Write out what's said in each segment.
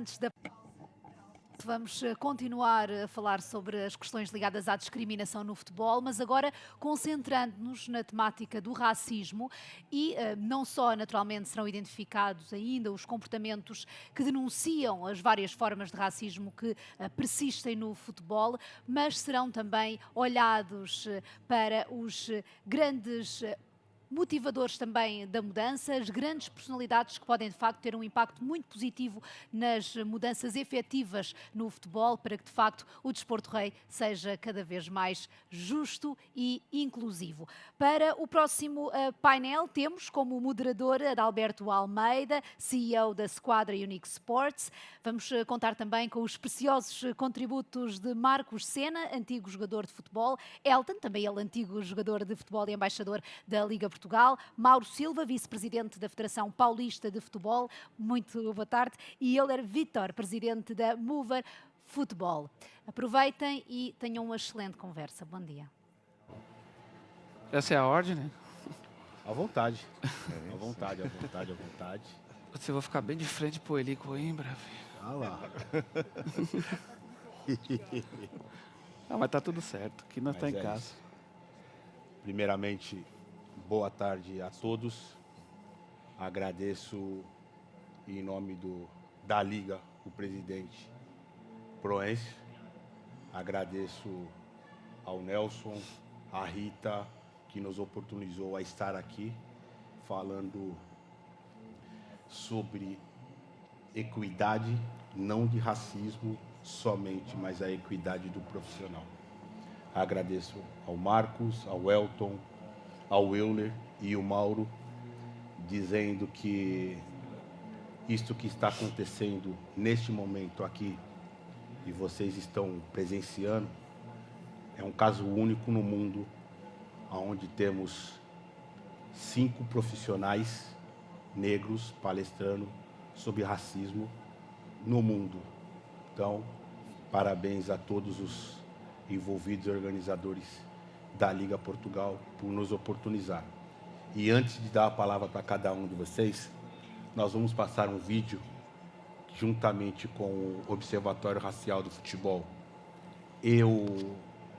antes da vamos continuar a falar sobre as questões ligadas à discriminação no futebol, mas agora concentrando-nos na temática do racismo e não só, naturalmente, serão identificados ainda os comportamentos que denunciam as várias formas de racismo que persistem no futebol, mas serão também olhados para os grandes motivadores também da mudança, as grandes personalidades que podem de facto ter um impacto muito positivo nas mudanças efetivas no futebol, para que de facto o desporto rei seja cada vez mais justo e inclusivo. Para o próximo painel temos como moderador Adalberto Almeida, CEO da Squadra Unique Sports. Vamos contar também com os preciosos contributos de Marcos Sena, antigo jogador de futebol, Elton, também ele antigo jogador de futebol e embaixador da Liga Portugal, Mauro Silva, vice-presidente da Federação Paulista de Futebol, muito boa tarde, e Euler Vítor, presidente da Mover Futebol. Aproveitem e tenham uma excelente conversa. Bom dia. Essa é a ordem, né? À vontade. À vontade, à vontade, à vontade. Você vai ficar bem de frente pro Eli Coimbra, filho. Ah lá. Não, mas tá tudo certo, que nós tá em casa. Isso. Primeiramente, boa tarde a todos. Agradeço em nome da Liga, o presidente Proense. Agradeço ao Nelson, à Rita, que nos oportunizou a estar aqui falando sobre equidade, não de racismo somente, mas a equidade do profissional. Agradeço ao Marcos, ao Elton, ao Euler e ao Mauro, dizendo que isto que está acontecendo neste momento aqui, e vocês estão presenciando, é um caso único no mundo, onde temos 5 profissionais negros palestrando sobre racismo no mundo. Então, parabéns a todos os envolvidos e organizadores da Liga Portugal por nos oportunizar. E antes de dar a palavra para cada um de vocês, nós vamos passar um vídeo juntamente com o Observatório Racial do Futebol e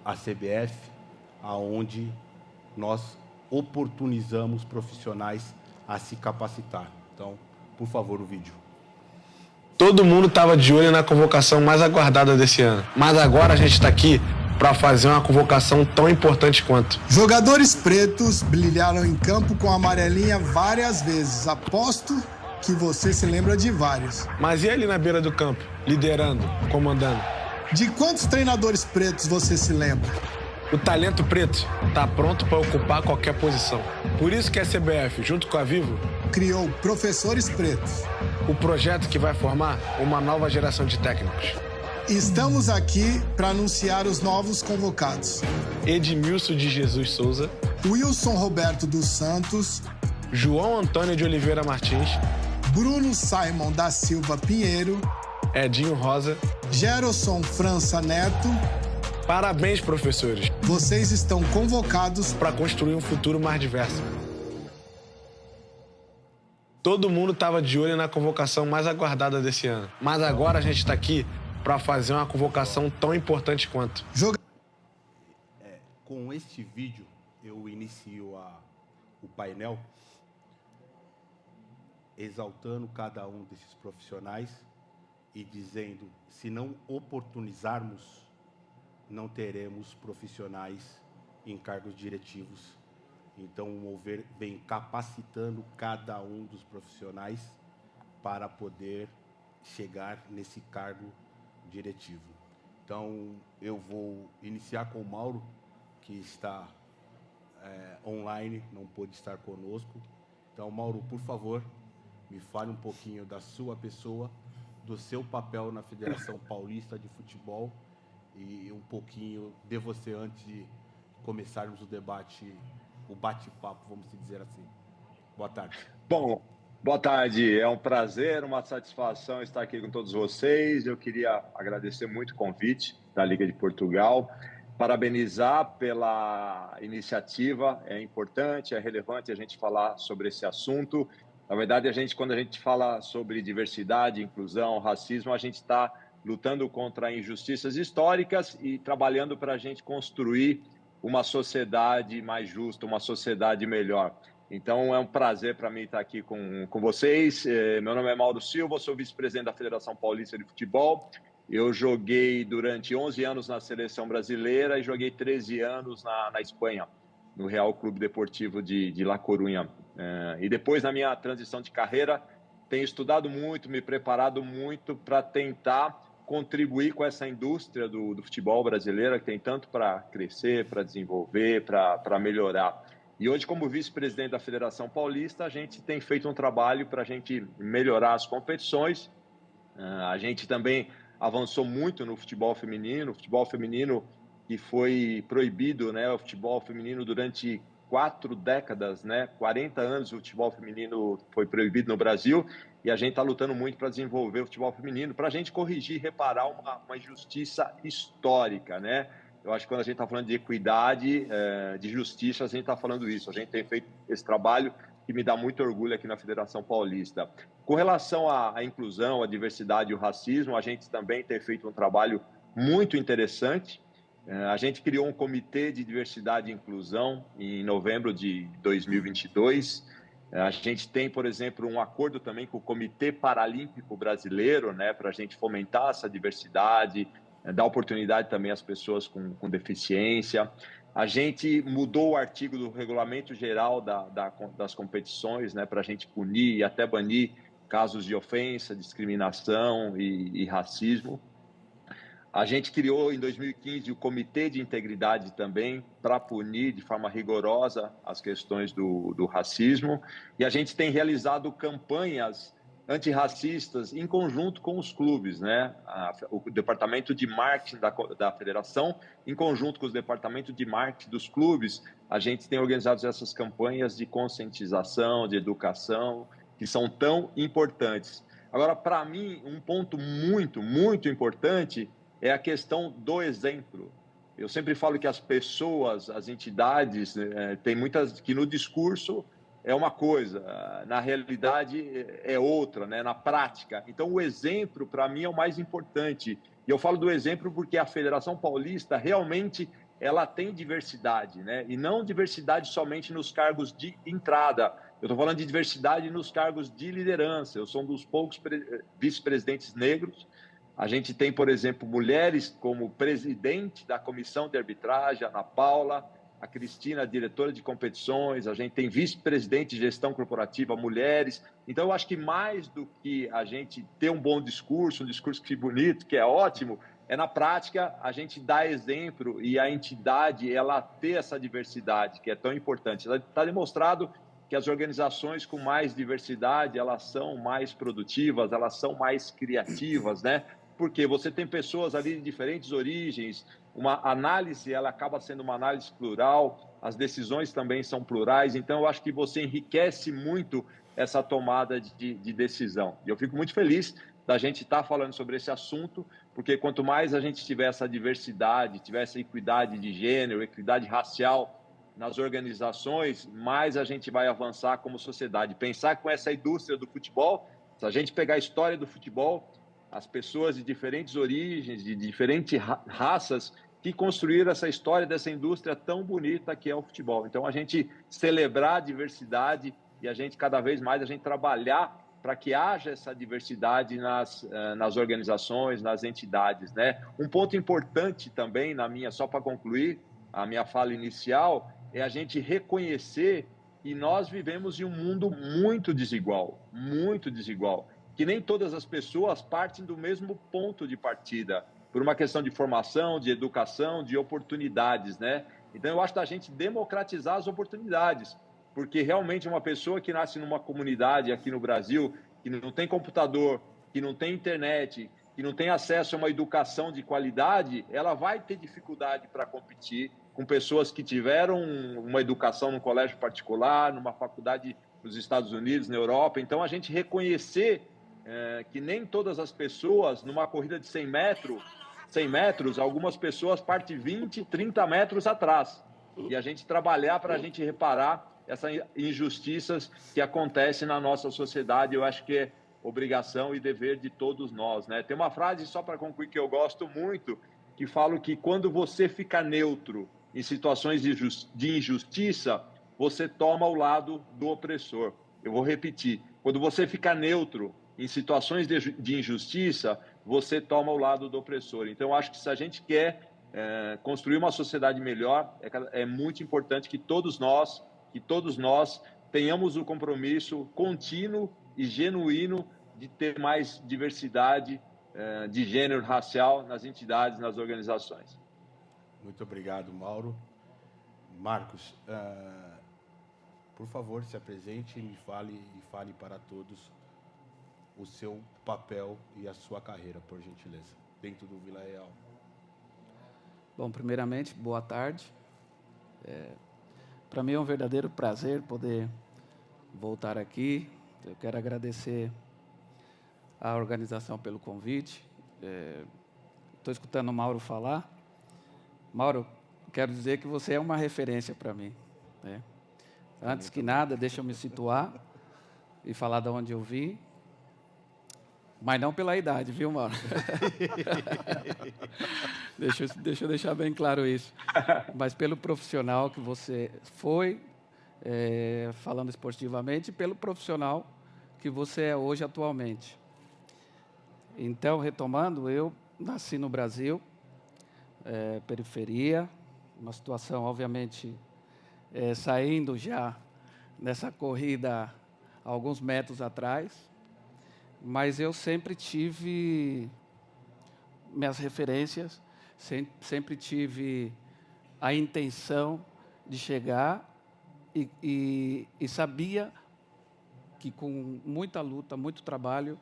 a CBF, aonde nós oportunizamos profissionais a se capacitar. Então, por favor, o vídeo. Todo mundo estava de olho na convocação mais aguardada desse ano. Mas agora a gente está aqui para fazer uma convocação tão importante quanto. Jogadores pretos brilharam em campo com a amarelinha várias vezes. Aposto que você se lembra de vários. Mas e ali na beira do campo, liderando, comandando? De quantos treinadores pretos você se lembra? O talento preto está pronto para ocupar qualquer posição. Por isso que a CBF, junto com a Vivo, criou Professores Pretos, o projeto que vai formar uma nova geração de técnicos. Estamos aqui para anunciar os novos convocados. Edmilson de Jesus Souza, Wilson Roberto dos Santos, João Antônio de Oliveira Martins, Bruno Simon da Silva Pinheiro, Edinho Rosa, Gerson França Neto. Parabéns, professores. Vocês estão convocados para construir um futuro mais diverso. Todo mundo estava de olho na convocação mais aguardada desse ano. Mas agora a gente está aqui para fazer uma convocação tão importante quanto. Com este vídeo, eu inicio o painel exaltando cada um desses profissionais e dizendo, se não oportunizarmos, não teremos profissionais em cargos diretivos. Então, o Mover vem capacitando cada um dos profissionais para poder chegar nesse cargo diretivo. Então, eu vou iniciar com o Mauro, que está online, não pôde estar conosco. Então, Mauro, por favor, me fale um pouquinho da sua pessoa, do seu papel na Federação Paulista de Futebol e um pouquinho de você antes de começarmos o debate, o bate-papo, vamos dizer assim. Boa tarde. Bom, boa tarde. É um prazer, uma satisfação estar aqui com todos vocês. Eu queria agradecer muito o convite da Liga de Portugal, parabenizar pela iniciativa. É importante, é relevante a gente falar sobre esse assunto. Na verdade, quando a gente fala sobre diversidade, inclusão, racismo, a gente está lutando contra injustiças históricas e trabalhando para a gente construir uma sociedade mais justa, uma sociedade melhor. Então, é um prazer para mim estar aqui com vocês. Meu nome é Mauro Silva, sou vice-presidente da Federação Paulista de Futebol. Eu joguei durante 11 anos na seleção brasileira e joguei 13 anos na Espanha, no Real Clube Deportivo de La Coruña. E depois, na minha transição de carreira, tenho estudado muito, me preparado muito para tentar contribuir com essa indústria do futebol brasileiro, que tem tanto para crescer, para desenvolver, para melhorar. E hoje, como vice-presidente da Federação Paulista, a gente tem feito um trabalho para a gente melhorar as competições. A gente também avançou muito no futebol feminino que foi proibido, né, o futebol feminino durante 4 décadas, né, 40 anos o futebol feminino foi proibido no Brasil, e a gente está lutando muito para desenvolver o futebol feminino, para a gente corrigir e reparar uma injustiça histórica, né? Eu acho que quando a gente está falando de equidade, de justiça, a gente está falando isso. A gente tem feito esse trabalho que me dá muito orgulho aqui na Federação Paulista. Com relação à inclusão, à diversidade e o racismo, a gente também tem feito um trabalho muito interessante. A gente criou um comitê de diversidade e inclusão em novembro de 2022. A gente tem, por exemplo, um acordo também com o Comitê Paralímpico Brasileiro, né, para a gente fomentar essa diversidade, dar oportunidade também às pessoas com deficiência. A gente mudou o artigo do Regulamento Geral das competições, né, para a gente punir e até banir casos de ofensa, discriminação e racismo. A gente criou em 2015 o Comitê de Integridade também para punir de forma rigorosa as questões do racismo. E a gente tem realizado campanhas antirracistas em conjunto com os clubes, né? O departamento de marketing da federação, em conjunto com os departamentos de marketing dos clubes, a gente tem organizado essas campanhas de conscientização, de educação, que são tão importantes. Agora, para mim, um ponto muito, muito importante é a questão do exemplo. Eu sempre falo que as pessoas, as entidades, tem muitas que no discurso é uma coisa, na realidade é outra, né? Na prática. Então, o exemplo, para mim, é o mais importante. E eu falo do exemplo porque a Federação Paulista realmente ela tem diversidade, né? E não diversidade somente nos cargos de entrada. Eu estou falando de diversidade nos cargos de liderança. Eu sou um dos poucos vice-presidentes negros. A gente tem, por exemplo, mulheres como presidente da comissão de arbitragem, a Ana Paula, a Cristina, diretora de competições, a gente tem vice-presidente de gestão corporativa, mulheres. Então, eu acho que mais do que a gente ter um bom discurso, um discurso que é bonito, que é ótimo, é na prática a gente dar exemplo e a entidade, ela ter essa diversidade, que é tão importante. Está demonstrado que as organizações com mais diversidade, elas são mais produtivas, elas são mais criativas, né? Porque você tem pessoas ali de diferentes origens, uma análise, ela acaba sendo uma análise plural, as decisões também são plurais, então eu acho que você enriquece muito essa tomada de decisão. E eu fico muito feliz da gente estar falando sobre esse assunto, porque quanto mais a gente tiver essa diversidade, tiver essa equidade de gênero, equidade racial nas organizações, mais a gente vai avançar como sociedade. Pensar com essa indústria do futebol, se a gente pegar a história do futebol, as pessoas de diferentes origens, de diferentes raças, que construíram essa história dessa indústria tão bonita que é o futebol. Então, a gente celebrar a diversidade e a gente, cada vez mais, a gente trabalhar para que haja essa diversidade nas organizações, nas entidades, né? Um ponto importante também, só para concluir a minha fala inicial, é a gente reconhecer que nós vivemos em um mundo muito desigual, que nem todas as pessoas partem do mesmo ponto de partida, por uma questão de formação, de educação, de oportunidades, né? Então, eu acho da gente democratizar as oportunidades, porque realmente uma pessoa que nasce numa comunidade aqui no Brasil, que não tem computador, que não tem internet, que não tem acesso a uma educação de qualidade, ela vai ter dificuldade para competir com pessoas que tiveram uma educação num colégio particular, numa faculdade nos Estados Unidos, na Europa. Então, a gente reconhecer que nem todas as pessoas, numa corrida de 100 metros, algumas pessoas partem 20, 30 metros atrás. E a gente trabalhar para a gente reparar essas injustiças que acontecem na nossa sociedade. Eu acho que é obrigação e dever de todos nós, né? Tem uma frase, só para concluir, que eu gosto muito, que fala que quando você fica neutro em situações de injustiça, você toma o lado do opressor. Eu vou repetir. Quando você fica neutro em situações de injustiça, você toma o lado do opressor. Então, eu acho que se a gente quer construir uma sociedade melhor, é muito importante que todos nós tenhamos o compromisso contínuo e genuíno de ter mais diversidade de gênero racial nas entidades, nas organizações. Muito obrigado, Mauro. Marcos, por favor, se apresente e fale para todos o seu papel e a sua carreira, por gentileza, dentro do Vila Real. Bom, primeiramente, boa tarde. Para mim é um verdadeiro prazer poder voltar aqui. Eu quero agradecer à organização pelo convite. Estou escutando o Mauro falar. Mauro, quero dizer que você é uma referência para mim, né? Antes que nada, deixa eu me situar e falar de onde eu vim. Mas não pela idade, viu, Mauro? Deixa eu deixar bem claro isso. Mas pelo profissional que você foi, falando esportivamente, e pelo profissional que você é hoje atualmente. Então, retomando, eu nasci no Brasil, periferia, uma situação, obviamente, saindo já nessa corrida há alguns metros atrás, mas eu sempre tive minhas referências, sempre tive a intenção de chegar e sabia que com muita luta, muito trabalho,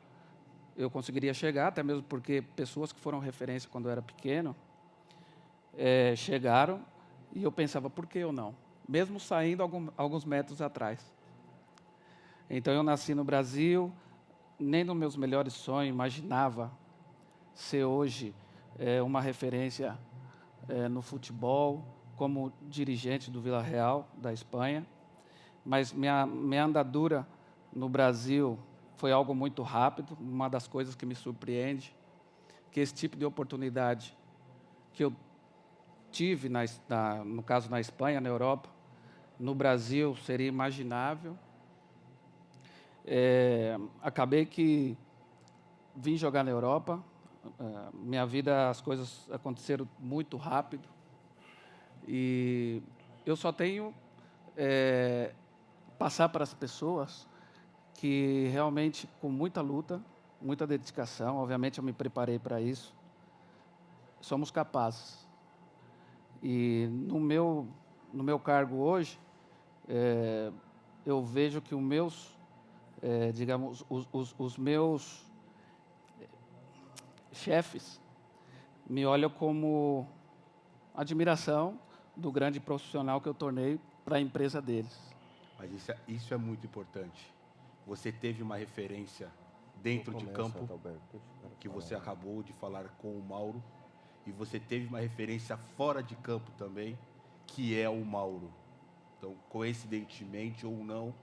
eu conseguiria chegar, até mesmo porque pessoas que foram referência quando eu era pequeno chegaram e eu pensava, por que eu não? Mesmo saindo alguns metros atrás. Então, eu nasci no Brasil, nem nos meus melhores sonhos imaginava ser hoje uma referência no futebol, como dirigente do Vila Real, da Espanha. Mas minha andadura no Brasil foi algo muito rápido. Uma das coisas que me surpreende, que esse tipo de oportunidade que eu tive, no caso na Espanha, na Europa, no Brasil seria imaginável. Acabei que vim jogar na Europa. Minha vida, as coisas aconteceram muito rápido. E eu só tenho passar para as pessoas que realmente, com muita luta, muita dedicação, obviamente eu me preparei para isso, somos capazes. E no meu cargo hoje, eu vejo que digamos, os meus chefes me olham como admiração do grande profissional que eu tornei para a empresa deles. Mas isso é muito importante. Você teve uma referência dentro de campo, que você acabou de falar com o Mauro, e você teve uma referência fora de campo também, que é o Mauro. Então, coincidentemente ou não,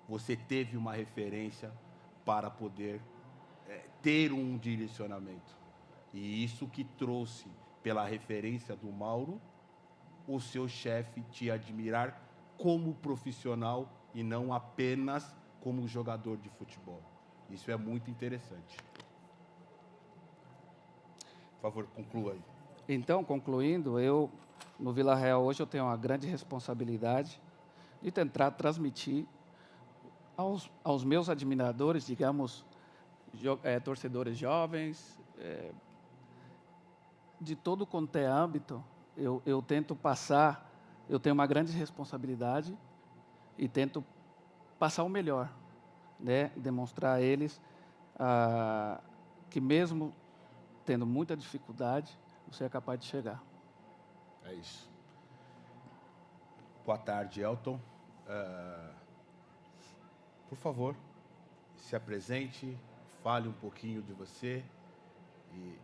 você teve uma referência para poder ter um direcionamento. E isso que trouxe, pela referência do Mauro, o seu chefe te admirar como profissional e não apenas como jogador de futebol. Isso é muito interessante. Por favor, conclua aí. Então, concluindo, no Vila Real hoje eu tenho uma grande responsabilidade de tentar transmitir aos meus admiradores, digamos, torcedores jovens, de todo quanto é âmbito, eu tento passar, eu tenho uma grande responsabilidade e tento passar o melhor, né? Demonstrar a eles que mesmo tendo muita dificuldade, você é capaz de chegar. É isso. Boa tarde, Elton. Por favor, se apresente, fale um pouquinho de você e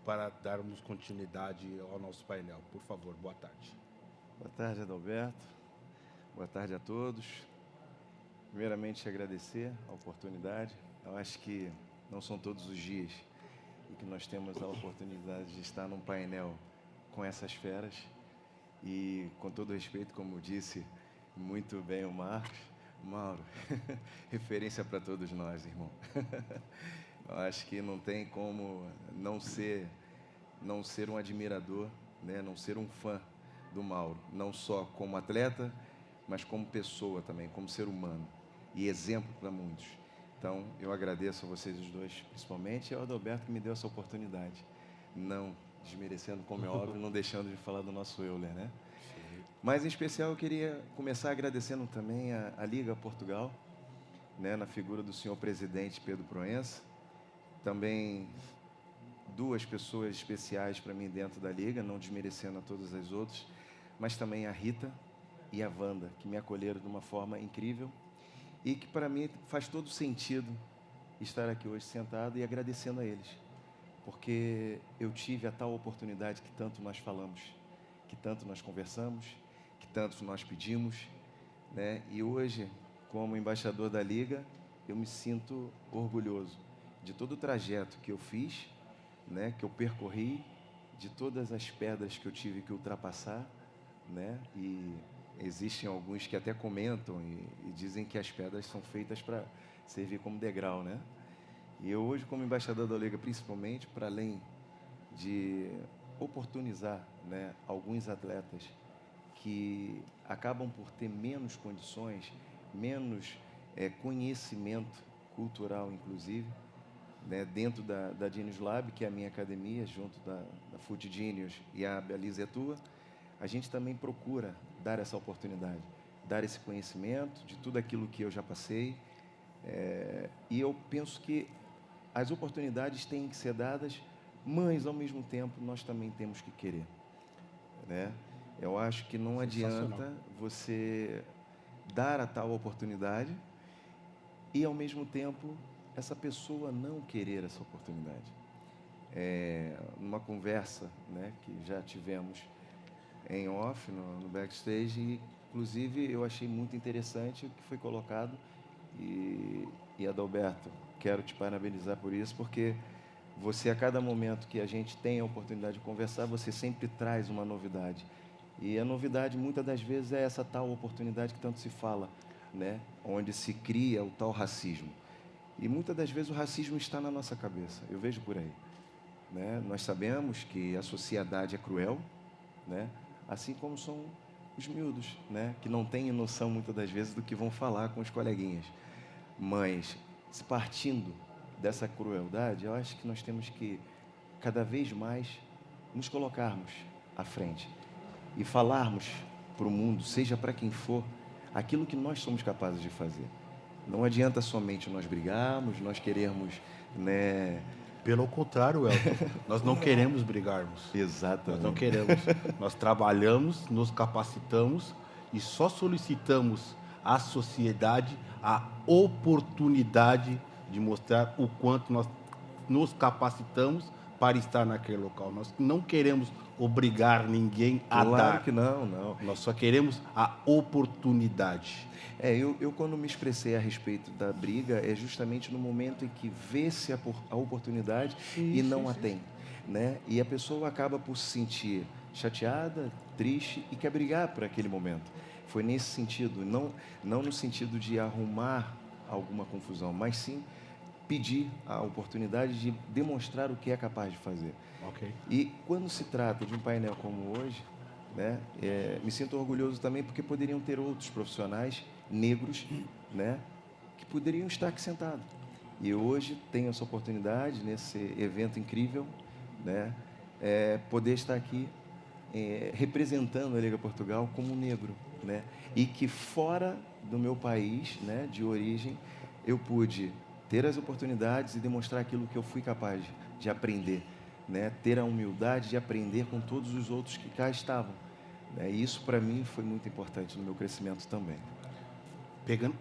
para darmos continuidade ao nosso painel. Por favor, boa tarde. Boa tarde, Adalberto. Boa tarde a todos. Primeiramente, agradecer a oportunidade. Eu acho que não são todos os dias em que nós temos a oportunidade de estar num painel com essas feras. E, com todo respeito, como disse muito bem o Marcos, Mauro, referência para todos nós, irmão. Eu acho que não tem como não ser um admirador, né? Não ser um fã do Mauro, não só como atleta, mas como pessoa também, como ser humano e exemplo para muitos. Então, eu agradeço a vocês os dois, principalmente, e ao Adalberto que me deu essa oportunidade. Não desmerecendo, como é óbvio, não deixando de falar do nosso Euler, né? Mas, em especial, eu queria começar agradecendo também a Liga Portugal, né, na figura do senhor presidente Pedro Proença. Também duas pessoas especiais para mim dentro da Liga, não desmerecendo a todas as outras, mas também a Rita e a Wanda, que me acolheram de uma forma incrível e que, para mim, faz todo sentido estar aqui hoje sentado e agradecendo a eles, porque eu tive a tal oportunidade que tanto nós falamos, que tanto nós conversamos, que tanto nós pedimos, né? E hoje, como embaixador da Liga, eu me sinto orgulhoso de todo o trajeto que eu fiz, né? Que eu percorri, de todas as pedras que eu tive que ultrapassar, né? E existem alguns que até comentam e dizem que as pedras são feitas para servir como degrau, né? E eu hoje, como embaixador da Liga, principalmente, para além de oportunizar, né, alguns atletas que acabam por ter menos condições, menos conhecimento cultural, inclusive, né, dentro da Genius Lab, que é a minha academia, junto da Foot Genius e a Belize Tua, a gente também procura dar essa oportunidade, dar esse conhecimento de tudo aquilo que eu já passei. E eu penso que as oportunidades têm que ser dadas, mas, ao mesmo tempo, nós também temos que querer, né? Eu acho que não adianta você dar a tal oportunidade e, ao mesmo tempo, essa pessoa não querer essa oportunidade. Numa conversa, né, que já tivemos em off, no backstage, e, inclusive, eu achei muito interessante o que foi colocado. E Adalberto, quero te parabenizar por isso, porque você, a cada momento que a gente tem a oportunidade de conversar, você sempre traz uma novidade. E a novidade, muitas das vezes, é essa tal oportunidade que tanto se fala, né? Onde se cria o tal racismo. E muitas das vezes o racismo está na nossa cabeça, eu vejo por aí, né? Nós sabemos que a sociedade é cruel, né? Assim como são os miúdos, né? Que não têm noção, muitas das vezes, do que vão falar com os coleguinhas. Mas, se partindo dessa crueldade, eu acho que nós temos que, cada vez mais, nos colocarmos à frente e falarmos para o mundo, seja para quem for, aquilo que nós somos capazes de fazer. Não adianta somente nós brigarmos, nós querermos, né? Pelo contrário, Elton, nós não queremos brigarmos. Exatamente. Nós não queremos. Nós trabalhamos, nos capacitamos e só solicitamos à sociedade a oportunidade de mostrar o quanto nós nos capacitamos para estar naquele local. Nós não queremos obrigar ninguém a Claro dar. que não. Nós só queremos a oportunidade. Eu quando me expressei a respeito da briga, é justamente no momento em que vê-se a oportunidade e não a tem, né? E a pessoa acaba por se sentir chateada, triste e quer brigar por aquele momento. Foi nesse sentido, não no sentido de arrumar alguma confusão, mas sim pedir a oportunidade de demonstrar o que é capaz de fazer. Okay. E quando se trata de um painel como hoje, né, me sinto orgulhoso também porque poderiam ter outros profissionais negros, né, que poderiam estar aqui sentados. E hoje tenho essa oportunidade, nesse evento incrível, né, poder estar aqui representando a Liga Portugal como negro, né, e que fora do meu país, né, de origem, eu pude ter as oportunidades e demonstrar aquilo que eu fui capaz de aprender, né, ter a humildade de aprender com todos os outros que cá estavam, né, e isso para mim foi muito importante no meu crescimento também.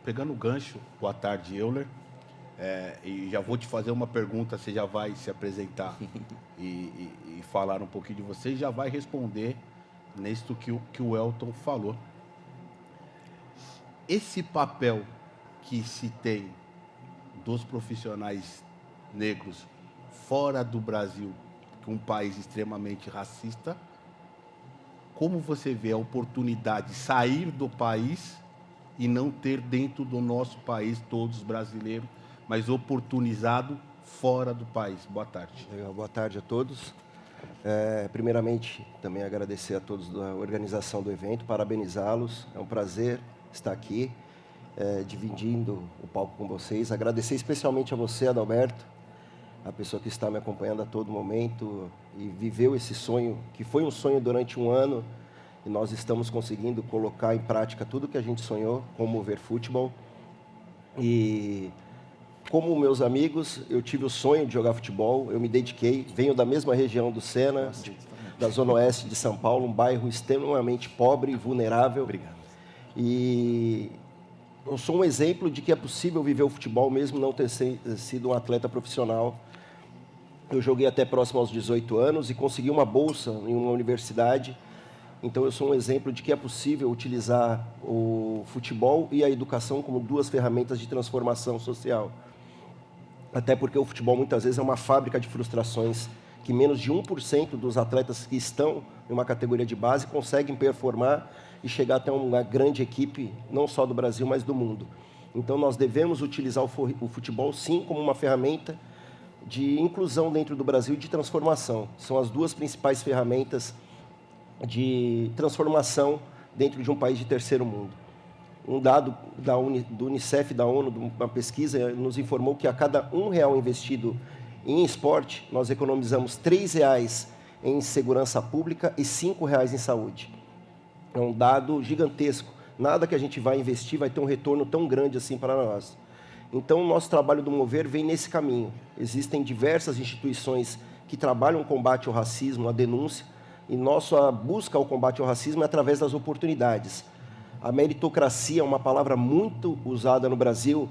Pegando o gancho, boa tarde, Euler. E já vou te fazer uma pergunta, você já vai se apresentar e falar um pouquinho de você e já vai responder nisso que o Elton falou. esse papel que se tem dos profissionais negros fora do Brasil, que é um país extremamente racista, como você vê a oportunidade de sair do país e não ter dentro do nosso país todos brasileiros, mas oportunizado fora do país? Boa tarde. Legal, boa tarde a todos. Primeiramente, também agradecer a todos da organização do evento, parabenizá-los. É um prazer estar aqui, dividindo o palco com vocês. Agradecer especialmente a você, Adalberto, a pessoa que está me acompanhando a todo momento e viveu esse sonho, que foi um sonho durante um ano, e nós estamos conseguindo colocar em prática tudo que a gente sonhou, como ver futebol. E como meus amigos, eu tive o sonho de jogar futebol, eu me dediquei, venho da mesma região do Sena, da Zona Oeste de São Paulo, um bairro extremamente pobre e vulnerável. Obrigado. E eu sou um exemplo de que é possível viver o futebol mesmo não ter sido um atleta profissional. Eu joguei até próximo aos 18 anos e consegui uma bolsa em uma universidade. Então, eu sou um exemplo de que é possível utilizar o futebol e a educação como duas ferramentas de transformação social. Até porque o futebol, muitas vezes, é uma fábrica de frustrações, que menos de 1% dos atletas que estão em uma categoria de base conseguem performar e chegar até uma grande equipe, não só do Brasil, mas do mundo. Então, nós devemos utilizar o futebol, sim, como uma ferramenta de inclusão dentro do Brasil e de transformação. São as duas principais ferramentas de transformação dentro de um país de terceiro mundo. Um dado do Unicef, da ONU, de uma pesquisa, nos informou que a cada R$1 investido em esporte, nós economizamos R$3 em segurança pública e R$5 em saúde. É um dado gigantesco. Nada que a gente vai investir vai ter um retorno tão grande assim para nós. Então, o nosso trabalho do Mover vem nesse caminho. Existem diversas instituições que trabalham o combate ao racismo, a denúncia, e nossa busca ao combate ao racismo é através das oportunidades. A meritocracia é uma palavra muito usada no Brasil,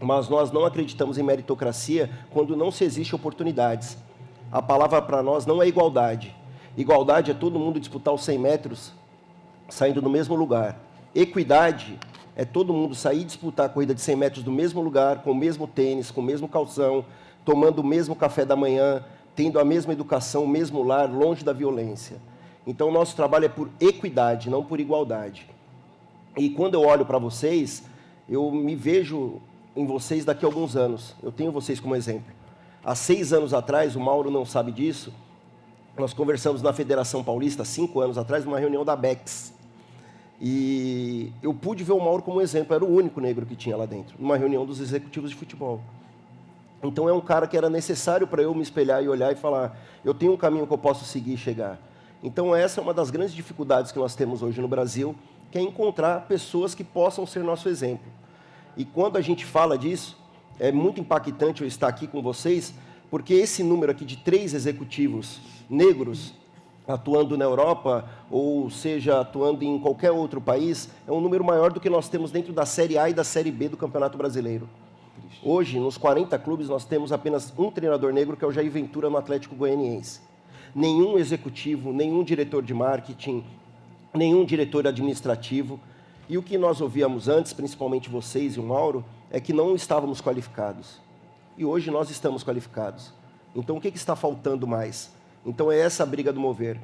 mas nós não acreditamos em meritocracia quando não se existe oportunidades. A palavra para nós não é igualdade. Igualdade é todo mundo disputar os 100 metros saindo do mesmo lugar. Equidade é todo mundo sair e disputar a corrida de 100 metros do mesmo lugar, com o mesmo tênis, com o mesmo calção, tomando o mesmo café da manhã, tendo a mesma educação, o mesmo lar, longe da violência. Então, o nosso trabalho é por equidade, não por igualdade. E quando eu olho para vocês, eu me vejo em vocês daqui a alguns anos. Eu tenho vocês como exemplo. Há 6 anos atrás, o Mauro não sabe disso, nós conversamos na Federação Paulista, 5 anos atrás, numa reunião da BEX. E eu pude ver o Mauro como exemplo, era o único negro que tinha lá dentro, numa reunião dos executivos de futebol. Então, é um cara que era necessário para eu me espelhar e olhar e falar, eu tenho um caminho que eu posso seguir e chegar. Então, essa é uma das grandes dificuldades que nós temos hoje no Brasil, que é encontrar pessoas que possam ser nosso exemplo. E quando a gente fala disso, é muito impactante eu estar aqui com vocês, porque esse número aqui de 3 executivos negros atuando na Europa, ou seja, atuando em qualquer outro país, é um número maior do que nós temos dentro da Série A e da Série B do Campeonato Brasileiro. Hoje, nos 40 clubes, nós temos apenas um treinador negro, que é o Jair Ventura, no Atlético Goianiense. Nenhum executivo, nenhum diretor de marketing, nenhum diretor administrativo. E o que nós ouvíamos antes, principalmente vocês e o Mauro, é que não estávamos qualificados. E hoje nós estamos qualificados. Então, o que está faltando mais? Então, é essa a briga do Mover.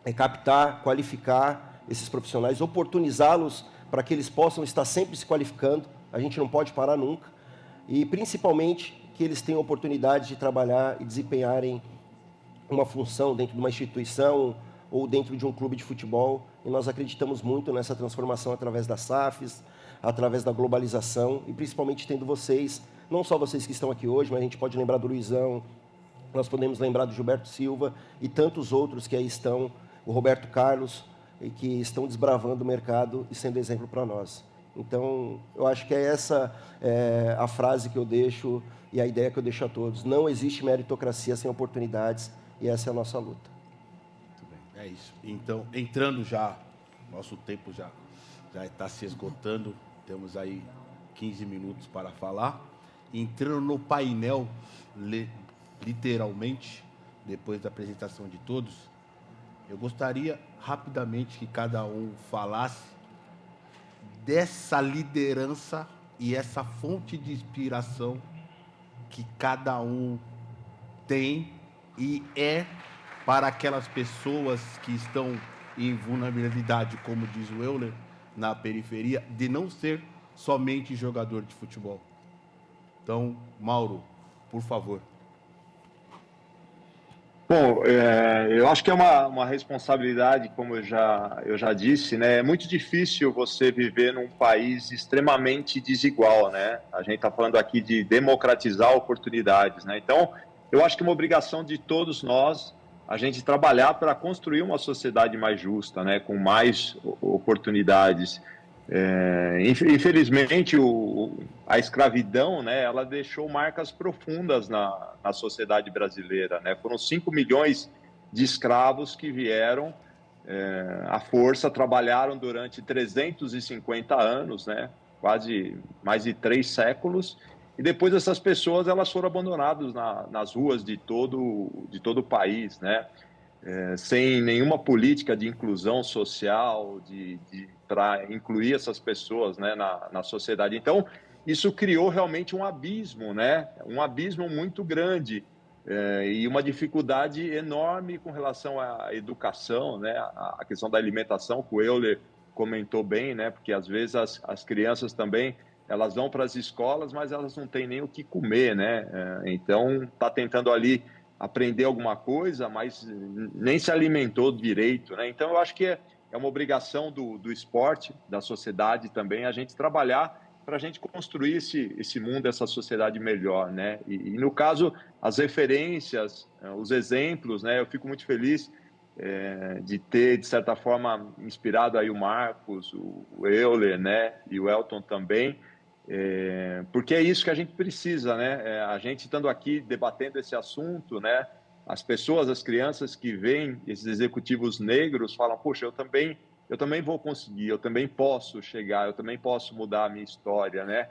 É captar, qualificar esses profissionais, oportunizá-los para que eles possam estar sempre se qualificando. A gente não pode parar nunca. E, principalmente, que eles tenham oportunidade de trabalhar e desempenharem uma função dentro de uma instituição ou dentro de um clube de futebol. E nós acreditamos muito nessa transformação através das SAFs, através da globalização e, principalmente, tendo vocês, não só vocês que estão aqui hoje, mas a gente pode lembrar do Luizão, nós podemos lembrar do Gilberto Silva e tantos outros que aí estão, o Roberto Carlos, e que estão desbravando o mercado e sendo exemplo para nós. Então, eu acho que é essa a frase que eu deixo e a ideia que eu deixo a todos. Não existe meritocracia sem oportunidades e essa é a nossa luta. Muito bem, é isso. Então, entrando já, nosso tempo já está se esgotando, temos aí 15 minutos para falar. Entrando no painel, literalmente, depois da apresentação de todos, eu gostaria rapidamente que cada um falasse dessa liderança e essa fonte de inspiração que cada um tem e é para aquelas pessoas que estão em vulnerabilidade, como diz o Euler, na periferia, de não ser somente jogador de futebol. Então, Mauro, por favor. Bom, eu acho que é uma responsabilidade, como eu já disse, né? É muito difícil você viver num país extremamente desigual, né? A gente está falando aqui de democratizar oportunidades, né? Então, eu acho que é uma obrigação de todos nós a gente trabalhar para construir uma sociedade mais justa, né? Com mais oportunidades. Infelizmente, a escravidão, né, ela deixou marcas profundas na sociedade brasileira, né? Foram 5 milhões de escravos que vieram à força, trabalharam durante 350 anos, né? Quase mais de 3 séculos, e depois essas pessoas elas foram abandonadas nas ruas de todo o país, né? Sem nenhuma política de inclusão social, para incluir essas pessoas, né, na sociedade. Então, isso criou realmente um abismo, né? Um abismo muito grande e uma dificuldade enorme com relação à educação, né? A questão da alimentação, que o Euler comentou bem, né? Porque às vezes as crianças também elas vão para as escolas, mas elas não têm nem o que comer, né? Então, está tentando ali aprender alguma coisa, mas nem se alimentou direito, né? Então, eu acho que é uma obrigação do esporte, da sociedade também, a gente trabalhar para a gente construir esse mundo, essa sociedade melhor, né? E no caso, as referências, os exemplos, né? Eu fico muito feliz de ter, de certa forma, inspirado aí o Marcos, o Euler, né? E o Elton também, porque é isso que a gente precisa, né? A gente estando aqui debatendo esse assunto, né? As pessoas, as crianças que veem esses executivos negros falam, poxa, eu também vou conseguir, eu também posso chegar, eu também posso mudar a minha história, né?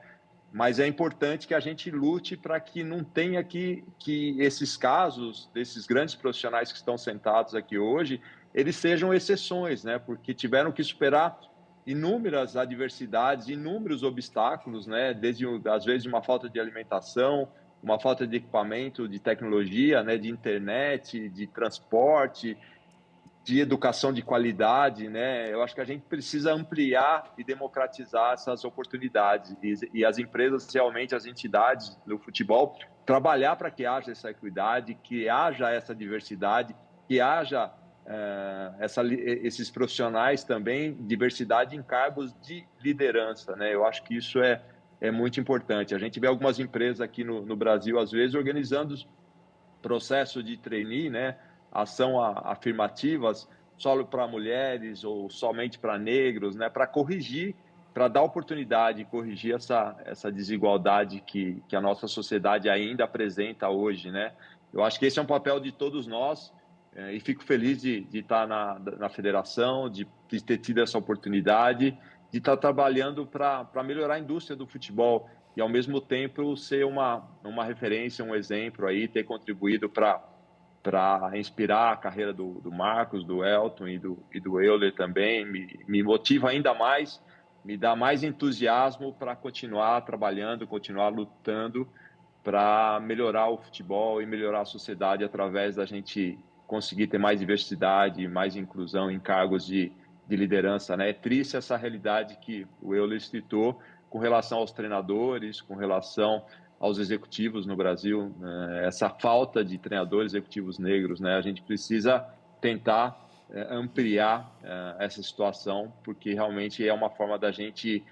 Mas é importante que a gente lute para que não tenha que esses casos desses grandes profissionais que estão sentados aqui hoje, eles sejam exceções, né? Porque tiveram que superar inúmeras adversidades, inúmeros obstáculos, né? Desde, às vezes, uma falta de alimentação, uma falta de equipamento, de tecnologia, né? De internet, de transporte, de educação de qualidade, né? Eu acho que a gente precisa ampliar e democratizar essas oportunidades e as empresas, realmente, as entidades do futebol, trabalhar para que haja essa equidade, que haja essa diversidade, que haja esses profissionais também, diversidade em cargos de liderança, né? Eu acho que isso é muito importante. A gente vê algumas empresas aqui no Brasil, às vezes, organizando processo de trainee, né? Ação afirmativas só para mulheres ou somente para negros, né? Para corrigir, para dar oportunidade e corrigir essa desigualdade que a nossa sociedade ainda apresenta hoje, né? Eu acho que esse é um papel de todos nós e fico feliz de estar na federação, de ter tido essa oportunidade, de estar trabalhando para melhorar a indústria do futebol e, ao mesmo tempo, ser uma referência, um exemplo aí, ter contribuído para inspirar a carreira do Marcos, do Elton e do Euler também, me motiva ainda mais, me dá mais entusiasmo para continuar trabalhando, continuar lutando para melhorar o futebol e melhorar a sociedade através da gente conseguir ter mais diversidade, mais inclusão em cargos de liderança, né? É triste essa realidade que o Euler citou com relação aos treinadores, com relação aos executivos no Brasil, né? Essa falta de treinadores executivos negros, né? A gente precisa tentar ampliar essa situação, porque realmente é uma forma da gente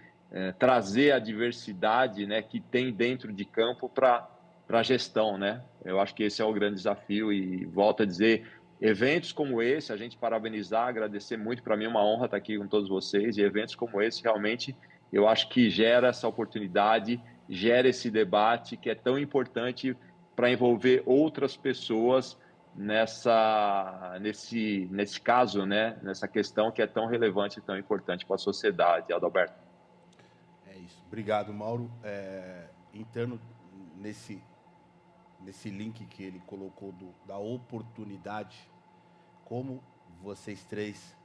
trazer a diversidade, né, que tem dentro de campo para a gestão, né? Eu acho que esse é o grande desafio e volto a dizer, eventos como esse, a gente parabenizar, agradecer muito, para mim é uma honra estar aqui com todos vocês, e eventos como esse realmente eu acho que gera essa oportunidade, gera esse debate que é tão importante para envolver outras pessoas nesse caso, né? Nessa questão que é tão relevante e tão importante para a sociedade, Adalberto. É isso. Obrigado, Mauro. Entrando nesse link que ele colocou da oportunidade, como vocês três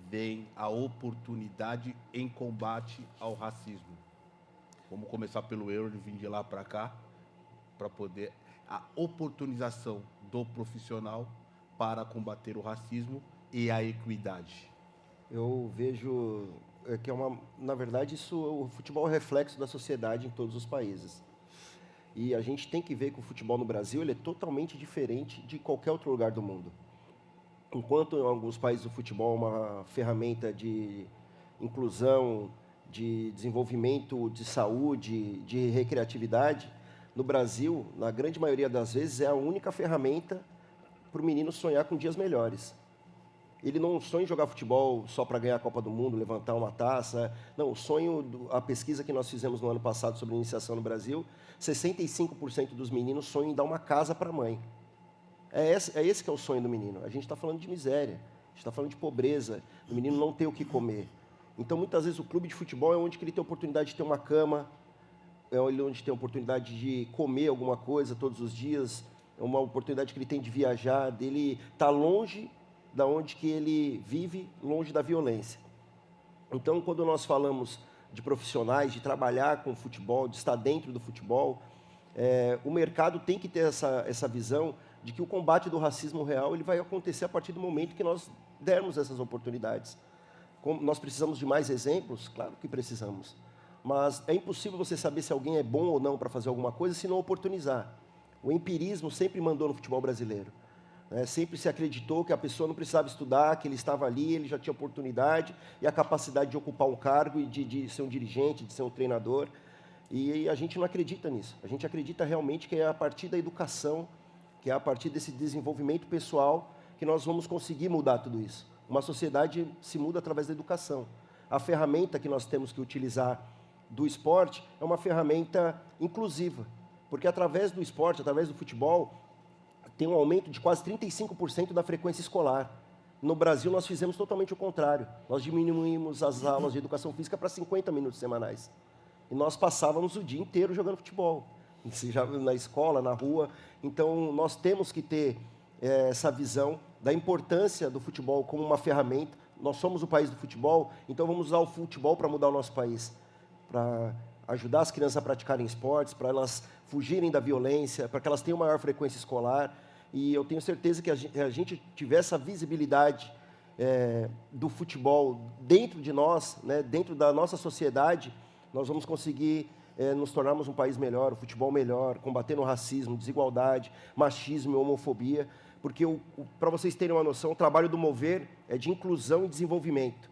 vem a oportunidade em combate ao racismo. Vamos começar pelo Euro, vim de lá para cá, para poder a oportunização do profissional para combater o racismo e a equidade. Eu vejo que na verdade, o futebol é um reflexo da sociedade em todos os países. E a gente tem que ver que o futebol no Brasil ele é totalmente diferente de qualquer outro lugar do mundo. Enquanto em alguns países o futebol é uma ferramenta de inclusão, de desenvolvimento de saúde, de recreatividade, no Brasil, na grande maioria das vezes, é a única ferramenta para o menino sonhar com dias melhores. Ele não sonha em jogar futebol só para ganhar a Copa do Mundo, levantar uma taça. Não, a pesquisa que nós fizemos no ano passado sobre iniciação no Brasil, 65% dos meninos sonham em dar uma casa para a mãe. É esse que é o sonho do menino. A gente está falando de miséria, a gente está falando de pobreza, o menino não ter o que comer. Então, muitas vezes, o clube de futebol é onde que ele tem a oportunidade de ter uma cama, é onde tem a oportunidade de comer alguma coisa todos os dias, é uma oportunidade que ele tem de viajar, dele estar longe da onde que ele vive, longe da violência. Então, quando nós falamos de profissionais, de trabalhar com futebol, de estar dentro do futebol, o mercado tem que ter essa visão de que o combate do racismo real ele vai acontecer a partir do momento que nós dermos essas oportunidades. Nós precisamos de mais exemplos? Claro que precisamos. Mas é impossível você saber se alguém é bom ou não para fazer alguma coisa se não oportunizar. O empirismo sempre mandou no futebol brasileiro. Sempre se acreditou que a pessoa não precisava estudar, que ele estava ali, ele já tinha oportunidade e a capacidade de ocupar um cargo e de ser um dirigente, de ser um treinador. E a gente não acredita nisso. A gente acredita realmente que é a partir da educação, que é a partir desse desenvolvimento pessoal que nós vamos conseguir mudar tudo isso. Uma sociedade se muda através da educação. A ferramenta que nós temos que utilizar do esporte é uma ferramenta inclusiva, porque através do esporte, através do futebol, tem um aumento de quase 35% da frequência escolar. No Brasil, nós fizemos totalmente o contrário. Nós diminuímos as aulas de educação física para 50 minutos semanais. E nós passávamos o dia inteiro jogando futebol, seja na escola, na rua. Então, nós temos que ter essa visão da importância do futebol como uma ferramenta. Nós somos o país do futebol, então vamos usar o futebol para mudar o nosso país, para ajudar as crianças a praticarem esportes, para elas fugirem da violência, para que elas tenham maior frequência escolar. E eu tenho certeza que a gente tiver essa visibilidade do futebol dentro de nós, dentro da nossa sociedade, nós vamos conseguir nos tornarmos um país melhor, o futebol melhor, combatendo o racismo, desigualdade, machismo e homofobia. Porque, para vocês terem uma noção, o trabalho do Mover é de inclusão e desenvolvimento.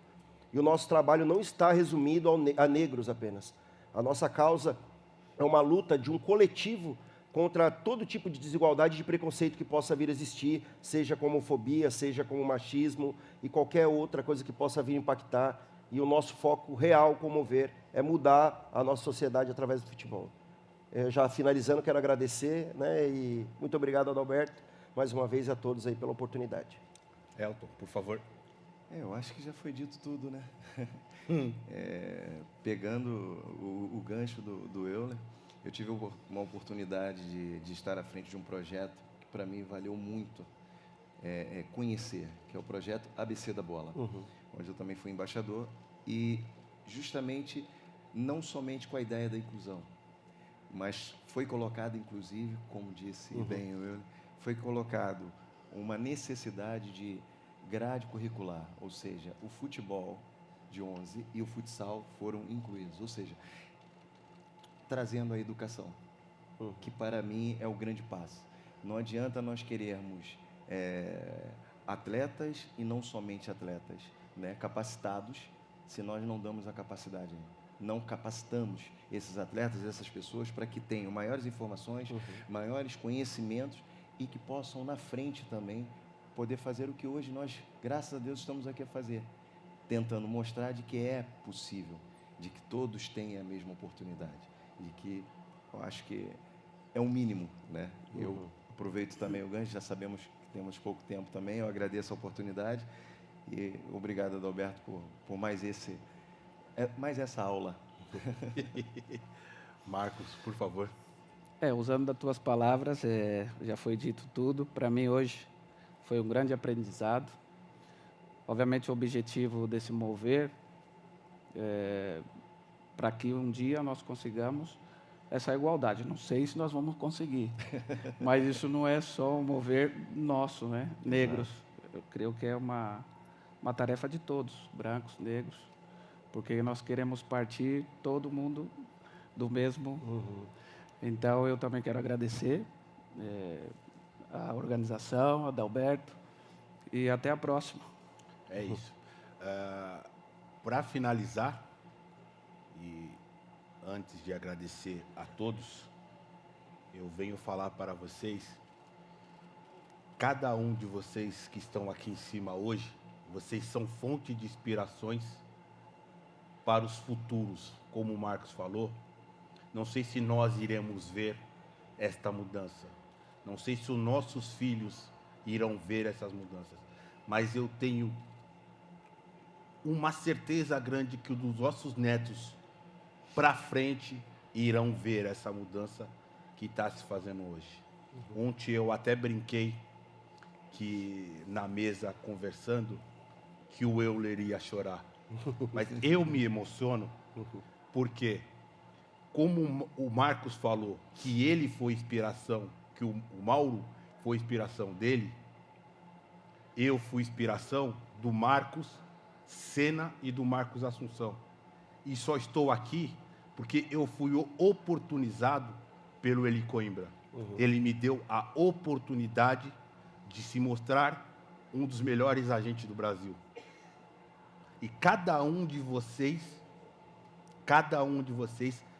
E o nosso trabalho não está resumido a negros apenas. A nossa causa é uma luta de um coletivo contra todo tipo de desigualdade e de preconceito que possa vir a existir, seja como homofobia, seja como machismo e qualquer outra coisa que possa vir impactar. E o nosso foco real como Mover é mudar a nossa sociedade através do futebol. Já finalizando, quero agradecer, e muito obrigado, Adalberto, mais uma vez a todos aí pela oportunidade. Elton, por favor. Eu acho que já foi dito tudo, né? Pegando o gancho do Euler, eu tive uma oportunidade de estar à frente de um projeto que, para mim, valeu muito conhecer, que é o projeto ABC da Bola, onde eu também fui embaixador, e justamente, não somente com a ideia da inclusão, mas foi colocado, inclusive, como disse bem o Euler, foi colocado uma necessidade de grade curricular, ou seja, o futebol de 11 e o futsal foram incluídos, ou seja, trazendo a educação, que para mim é o grande passo. Não adianta nós querermos atletas e não somente atletas, capacitados, se nós não damos a capacidade, não capacitamos esses atletas, essas pessoas, para que tenham maiores informações, maiores conhecimentos e que possam, na frente também, poder fazer o que hoje nós, graças a Deus, estamos aqui a fazer, tentando mostrar de que é possível, de que todos têm a mesma oportunidade, de que eu acho que é um mínimo, Eu aproveito também o gancho, já sabemos que temos pouco tempo também, eu agradeço a oportunidade e obrigado, Adalberto, por mais essa aula. Marcos, por favor. Usando das tuas palavras, já foi dito tudo. Para mim, hoje, foi um grande aprendizado. Obviamente, o objetivo desse mover é para que um dia nós consigamos essa igualdade. Não sei se nós vamos conseguir, mas isso não é só um mover nosso, né? Negros. Eu creio que é uma tarefa de todos, brancos, negros, porque nós queremos partir todo mundo do mesmo. Então, eu também quero agradecer a organização, a Adalberto, e até a próxima. É isso. Para finalizar, e antes de agradecer a todos, eu venho falar para vocês, cada um de vocês que estão aqui em cima hoje, vocês são fonte de inspirações para os futuros, como o Marcos falou. Não sei se nós iremos ver esta mudança. Não sei se os nossos filhos irão ver essas mudanças. Mas eu tenho uma certeza grande que os nossos netos, para frente, irão ver essa mudança que está se fazendo hoje. Ontem eu até brinquei que na mesa conversando que o Euler ia chorar. Mas eu me emociono porque, como o Marcos falou, que ele foi inspiração, que o Mauro foi inspiração dele, eu fui inspiração do Marcos Senna e do Marcos Assunção. E só estou aqui porque eu fui oportunizado pelo Eli Coimbra. Ele me deu a oportunidade de se mostrar um dos melhores agentes do Brasil. E cada um de vocês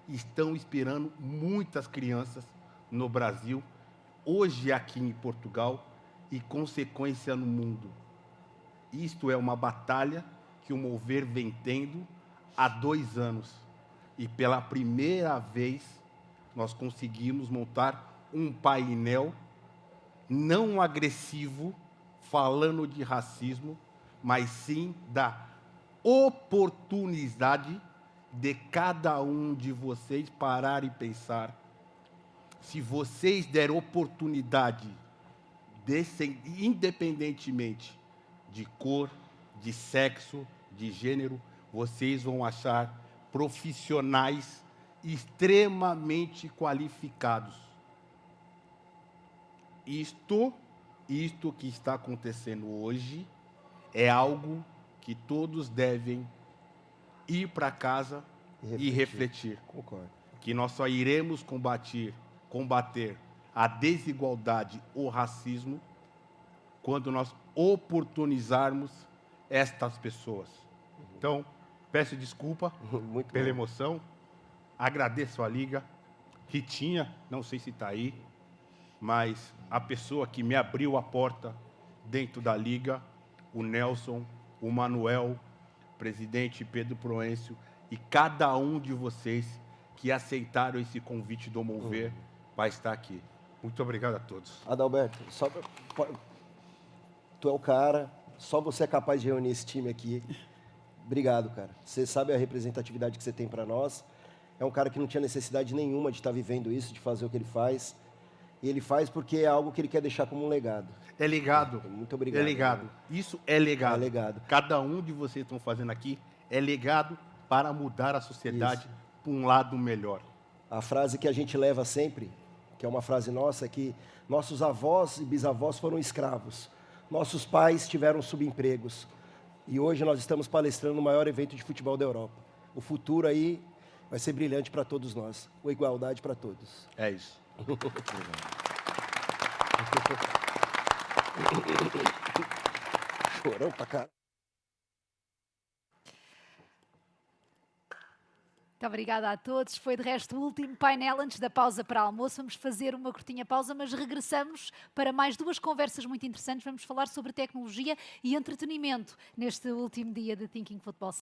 estão inspirando muitas crianças no Brasil, hoje aqui em Portugal e, consequência, no mundo. Isto é uma batalha que o Mover vem tendo há 2 anos. E pela primeira vez nós conseguimos montar um painel não agressivo, falando de racismo, mas sim da oportunidade de cada um de vocês parar e pensar. Se vocês der oportunidade, independentemente de cor, de sexo, de gênero, vocês vão achar profissionais extremamente qualificados. Isto que está acontecendo hoje é algo que todos devem ir para casa e refletir. Concordo. Que nós só iremos combater a desigualdade, o racismo, quando nós oportunizarmos estas pessoas. Então, peço desculpa pela emoção, agradeço a Liga, Ritinha, não sei se está aí, mas a pessoa que me abriu a porta dentro da Liga, o Nelson, o Manuel, presidente Pedro Proencio, e cada um de vocês que aceitaram esse convite do Mover vai estar aqui. Muito obrigado a todos. Adalberto, tu é o cara, só você é capaz de reunir esse time aqui. Obrigado, cara. Você sabe a representatividade que você tem para nós. É um cara que não tinha necessidade nenhuma de estar vivendo isso, de fazer o que ele faz. E ele faz porque é algo que ele quer deixar como um legado. É legado. Muito obrigado. É legado. Né? Isso é legado. É legado. Cada um de vocês estão fazendo aqui é legado para mudar a sociedade para um lado melhor. A frase que a gente leva sempre, que é uma frase nossa, é que nossos avós e bisavós foram escravos. Nossos pais tiveram subempregos. E hoje nós estamos palestrando no maior evento de futebol da Europa. O futuro aí vai ser brilhante para todos nós. A igualdade para todos. É isso. Chorão pra caralho. Muito obrigada a todos. Foi, de resto, o último painel antes da pausa para almoço. Vamos fazer uma curtinha pausa, mas regressamos para mais 2 conversas muito interessantes. Vamos falar sobre tecnologia e entretenimento neste último dia de Thinking Football.